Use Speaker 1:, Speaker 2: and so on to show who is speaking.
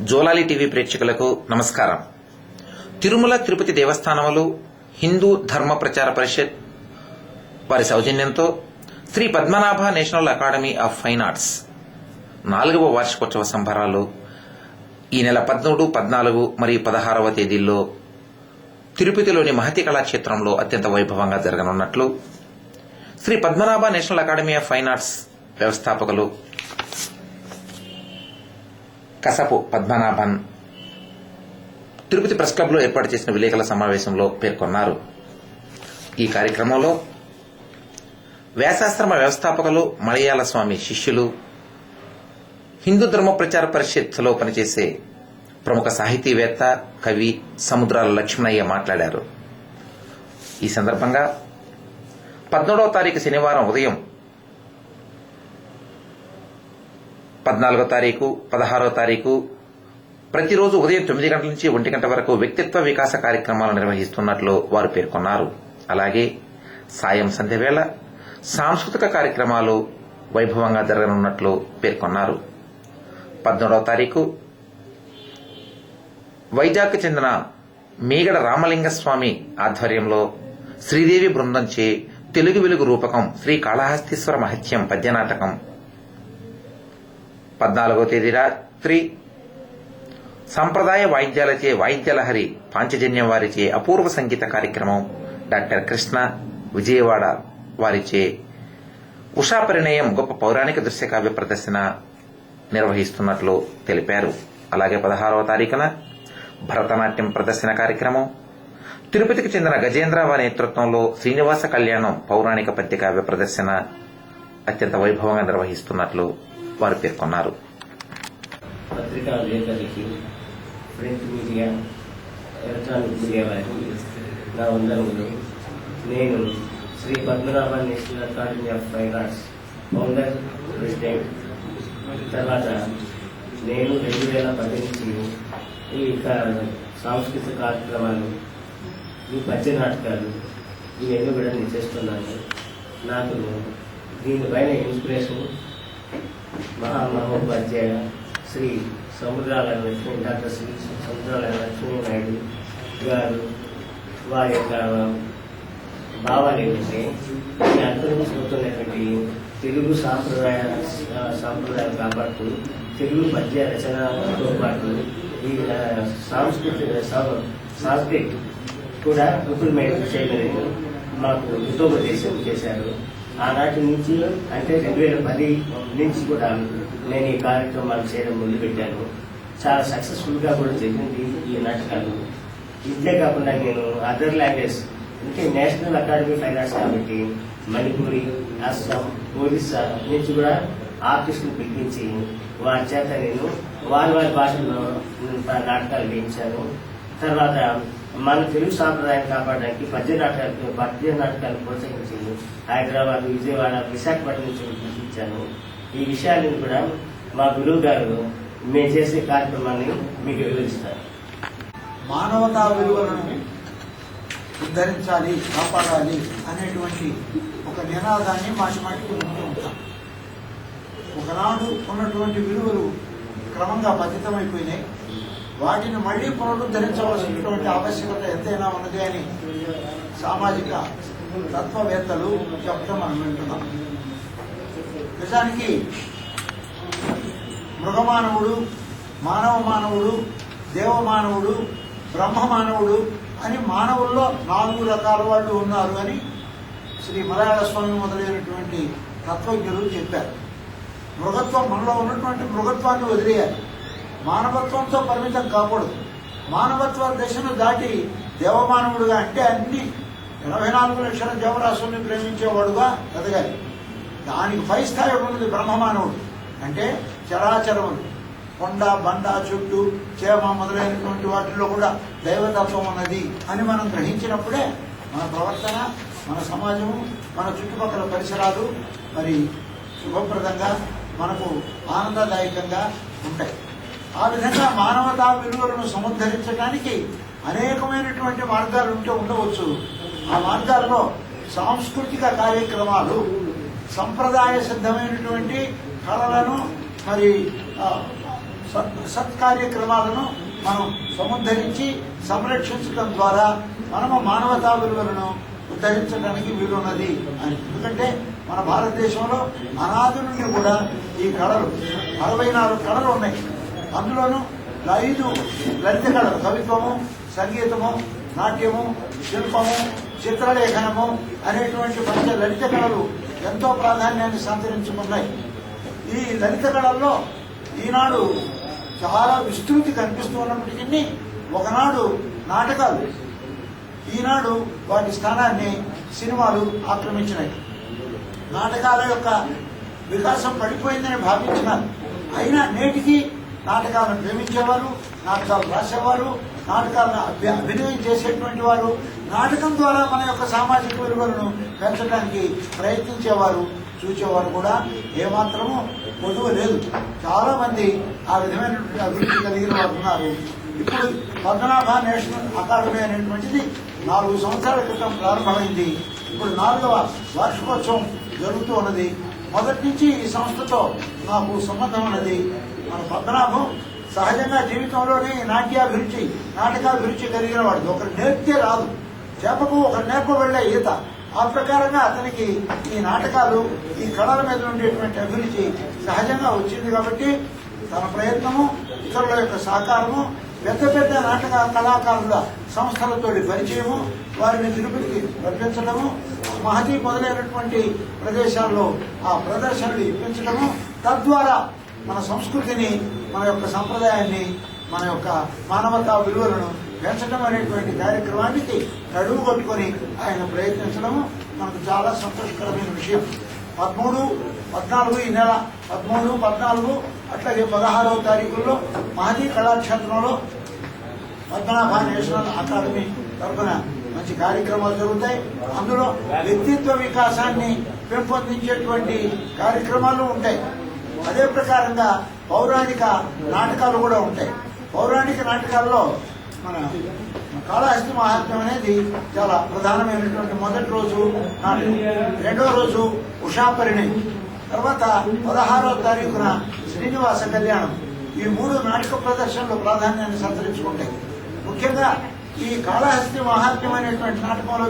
Speaker 1: జోలాలి టీవీ ప్రేక్షకులకు నమస్కారం. తిరుమల తిరుపతి దేవస్థానములు హిందూ ధర్మ ప్రచార పరిషత్ వారి సౌజన్యంతో Shri Padmanabha national academy of fine Arts 4వ వార్షికోత్సవ సంబరాలు ఈ నెల 13, 14 మరియు 16వ తేదీల్లో తిరుపతిలోని మహతి కళాక్షేత్రంలో అత్యంత వైభవంగా జరగనున్నట్లు Shri Padmanabha national academy of fine arts వ్యవస్థాపకులు కసపు పద్మనాభన్ తిరుపతి ప్రెస్ క్లబ్లో ఏర్పాటు చేసిన విలేకరుల సమావేశంలో పేర్కొన్నారు. ఈ కార్యక్రమంలో వ్యాసాశ్రమ వ్యవస్థాపకులు మలయాళ స్వామి శిష్యులు, హిందూ ధర్మ ప్రచార పరిషత్లో పనిచేసే ప్రముఖ సాహితీవేత్త, కవి సముద్రాల లక్ష్మణయ్య మాట్లాడారు. ఈ సందర్భంగా 13వ తారీఖు శనివారం ఉదయం, 14వ తారీఖు, 16వ తారీఖు ప్రతిరోజు ఉదయం 9 గంటల నుంచి 1 గంట వరకు వ్యక్తిత్వ వికాస కార్యక్రమాలు నిర్వహిస్తున్నట్లు వారు పేర్కొన్నారు. అలాగే సాయం సంధ్య వేళ సాంస్కృతిక కార్యక్రమాలు వైభవంగా జరగనున్నట్లు పేర్కొన్నారు. 17వ తారీఖు వైజాగ్కు చెందిన మీగడ రామలింగస్వామి ఆధ్వర్యంలో శ్రీదేవి బృందంచే తెలుగు వెలుగు రూపకం శ్రీ కాళహస్తీశ్వర మహత్యం పద్యనాటకం, 14వ తేదీ రాత్రి సంప్రదాయ వాయిద్యాలచే వాయిద్యలహరి పాంచజన్యం వారిచే అపూర్వ సంగీత కార్యక్రమం డాక్టర్ కృష్ణ విజయవాడ వారిచే ఉషా పరిణయం గొప్ప పౌరాణిక దృశ్య కావ్య ప్రదర్శన నిర్వహిస్తున్నట్లు తెలిపారు. అలాగే 16వ తారీఖున భరతనాట్యం ప్రదర్శన కార్యక్రమం, తిరుపతికి చెందిన గజేంద్ర వారి నేతృత్వంలో శ్రీనివాస కళ్యాణం పౌరాణిక పద్య కావ్య ప్రదర్శన అత్యంత వైభవంగా నిర్వహిస్తున్నట్లు వారు పేర్కొన్నారు.
Speaker 2: పత్రికా విలేకరులకి, ప్రింట్ మీడియా, ఎలక్ట్రానిక్ మీడియా వారికి నా వందనములు. నేను Shri Padmanabha national academy of fine Arts founder, president. తర్వాత నేను 2010 నుంచి ఈ సాంస్కృతిక కార్యక్రమాలు, ఈ పద్య నాటకాలు ఇవన్నీ కూడా నేను చేస్తున్నాను. నాకు దీనిపైన ఇన్స్పిరేషన్ మహామహోపాధ్యాయ శ్రీ సముద్రాల లక్ష్మీ, డాక్టర్ శ్రీ సముద్రాల లక్ష్మీ నాయుడు గారు వారి యొక్క భావాలు ఏమిటంటే, ఈ అంతరించిపోతున్నటువంటి తెలుగు సాంప్రదాయాలు కాపాడుతూ తెలుగు పద్య రచనతో పాటు ఈ సాంస్కృతిక్ కూడా ఇంప్లిమెంట్ చేయమని మాకు హితోపదేశం చేశారు. ఆనాటి నుంచి అంటే 2010 నుంచి కూడా నేను ఈ కార్యక్రమాలు చేయడం మొదలుపెట్టాను. చాలా సక్సెస్ఫుల్ గా కూడా జరిగింది ఈ నాటకాలు. ఇంతే కాకుండా నేను అదర్ లాంగ్వేజ్ అంటే నేషనల్ అకాడమీ ఫైన్ ఆర్ట్స్ కాబట్టి మణిపూరి, అస్సాం, ఒరిస్సా నుంచి కూడా ఆర్టిస్టులు పిలిపించి వారి చేత నేను వారి భాషల్లో నాటకాలు వేయించాను. తర్వాత మన తెలుగు సాంప్రదాయాన్ని కాపాడడానికి పద్య నాటకాలు ప్రోత్సహించి హైదరాబాద్, విజయవాడ, విశాఖపట్నం నుంచి పిలిపించాను. ఈ విషయాలను కూడా మా గురువు గారు మేము చేసే కార్యక్రమాన్ని మీకు వివరిస్తారు.
Speaker 3: మానవతా విలువలను ఉద్ధరించాలి, కాపాడాలి అనేటువంటి ఒక నినాదాన్ని మాటిమాటికి ఉంటూ ఉంటాం. ఒకనాడు ఉన్నటువంటి విలువలు క్రమంగా పతితమైపోయినాయి. వాటిని మళ్లీ పునరుద్ధరించవలసినటువంటి ఆవశ్యకత ఎంతైనా ఉన్నది అని సామాజిక తత్వవేత్తలు చెప్పడం మనం వింటున్నాం. నిజానికి మృగమానవుడు, మానవుడు, దేవమానవుడు, బ్రహ్మమానవుడు అని మానవుల్లో 4 రకాల వాళ్ళు ఉన్నారు అని శ్రీ మలయాళ స్వామి మొదలైనటువంటి తత్వజ్ఞులు చెప్పారు. మృగత్వం, మనలో ఉన్నటువంటి మృగత్వాన్ని వదిలేయాలి, మానవత్వంతో పరిమితం కాకూడదు. మానవత్వ దశను దాటి దేవమానవుడుగా అంటే అన్ని 84 లక్షల జీవరాశుల్ని ప్రేమించేవాడుగా ఎదగాలి. దానికి పై స్థాయి ఉన్నది బ్రహ్మమానవుడు. అంటే చరాచరములు, కొండ, బండ, చుట్టూ, చేమ మొదలైనటువంటి వాటిల్లో కూడా దైవతత్వం ఉన్నది అని మనం గ్రహించినప్పుడే మన ప్రవర్తన, మన సమాజము, మన చుట్టుపక్కల పరిసరాలు మరి శుభప్రదంగా మనకు ఆనందదాయకంగా ఉంటాయి. ఆ విధంగా మానవతా విలువలను సముద్ధరించడానికి అనేకమైనటువంటి మార్గాలు ఉండవచ్చు. ఆ మార్గాల్లో సాంస్కృతిక కార్యక్రమాలు, సంప్రదాయ సిద్ధమైనటువంటి కళలను మరి సత్కార్యక్రమాలను మనం సముద్ధరించి సంరక్షించడం ద్వారా మనము మానవతా విలువలను ఉద్ధరించడానికి వీలున్నది అని. ఎందుకంటే మన భారతదేశంలో అనాది నుండి కూడా ఈ కళలు 64 కళలు ఉన్నాయి. అందులోనూ 5 లలిత కళలు, కవిత్వము, సంగీతము, నాట్యము, శిల్పము, చిత్రలేఖనము అనేటువంటి పంచ లలిత కళలు ఎంతో ప్రాధాన్యాన్ని సంతరించుకున్నాయి. ఈ లలిత కళల్లో ఈనాడు చాలా విస్తృతి కనిపిస్తూ ఉన్నప్పటికీ ఒకనాడు నాటకాలు, ఈనాడు వాటి స్థానాన్ని సినిమాలు ఆక్రమించినాయి. నాటకాల యొక్క వికాసం పడిపోయిందని భావించినారు. అయినా నేటికి నాటకాలను ప్రేమించేవారు, నాటకాలు రాసేవారు, నాటకాలను అభినయం చేసేటువంటి వారు, నాటకం ద్వారా మన యొక్క సామాజిక విలువలను పెంచడానికి ప్రయత్నించేవారు, చూసేవారు కూడా ఏమాత్రము పొదువు లేదు. చాలా మంది ఆ విధమైనటువంటి అభివృద్ధి కలిగిన వారు ఉన్నారు. ఇప్పుడు పద్మనాభ నేషనల్ అకాడమీ అనేటువంటిది 4 సంవత్సరాల క్రితం ప్రారంభమైంది. ఇప్పుడు 4వ వార్షికోత్సవం జరుగుతూ ఉన్నది. మొదటి నుంచి ఈ సంస్థతో నాకు సంబంధం ఉన్నది. మన పద్మనాభం సహజంగా జీవితంలోనే నాట్యాభిరుచి, నాటకాభిరుచి కలిగిన వాడు. ఒకరు నేర్పితే రాదు, చేపకు ఒకరు నేర్పబడే ఈత. ఆ ప్రకారంగా అతనికి ఈ నాటకాలు, ఈ కళల మీద ఉండేటువంటి అభిరుచి సహజంగా వచ్చింది. కాబట్టి తన ప్రయత్నము, ఇతరుల యొక్క సహకారము, పెద్ద పెద్ద నాటక కళాకారుల సంస్థలతో పరిచయము, వారిని తిరుపతికి రప్పించడము, మహతి మొదలైనటువంటి ప్రదేశాల్లో ఆ ప్రదర్శనలు ఇప్పించడము, తద్వారా మన సంస్కృతిని, మన యొక్క సంప్రదాయాన్ని, మన యొక్క మానవతా విలువలను పెంచడం అనేటువంటి కార్యక్రమానికి నడుము కొట్టుకొని ఆయన ప్రయత్నించడము మనకు చాలా సంతోషకరమైన విషయం. 13, 14 ఈ నెల 13, 14 అట్లాగే 16వ తారీఖుల్లో మహతి కళాక్షేత్రంలో పద్మనాభ నేషనల్ అకాడమీ తరఫున మంచి కార్యక్రమాలు జరుగుతాయి. అందులో వ్యక్తిత్వ వికాసాన్ని పెంపొందించేటువంటి కార్యక్రమాలు ఉంటాయి. అదే ప్రకారంగా పౌరాణిక నాటకాలు కూడా ఉంటాయి. పౌరాణిక నాటకాల్లో మన కాళహస్తి మహాత్మ్యం అనేది చాలా ప్రధానమైనటువంటి మొదటి రోజు నాటకం, 2వ రోజు ఉషాపరిణి, తర్వాత 16వ తారీఖున శ్రీనివాస కళ్యాణం. ఈ 3 నాటక ప్రదర్శనలు ప్రాధాన్యాన్ని సంతరించుకుంటాయి. ముఖ్యంగా ఈ కాళహస్తి మహాత్మ్యం అనేటువంటి నాటకంలో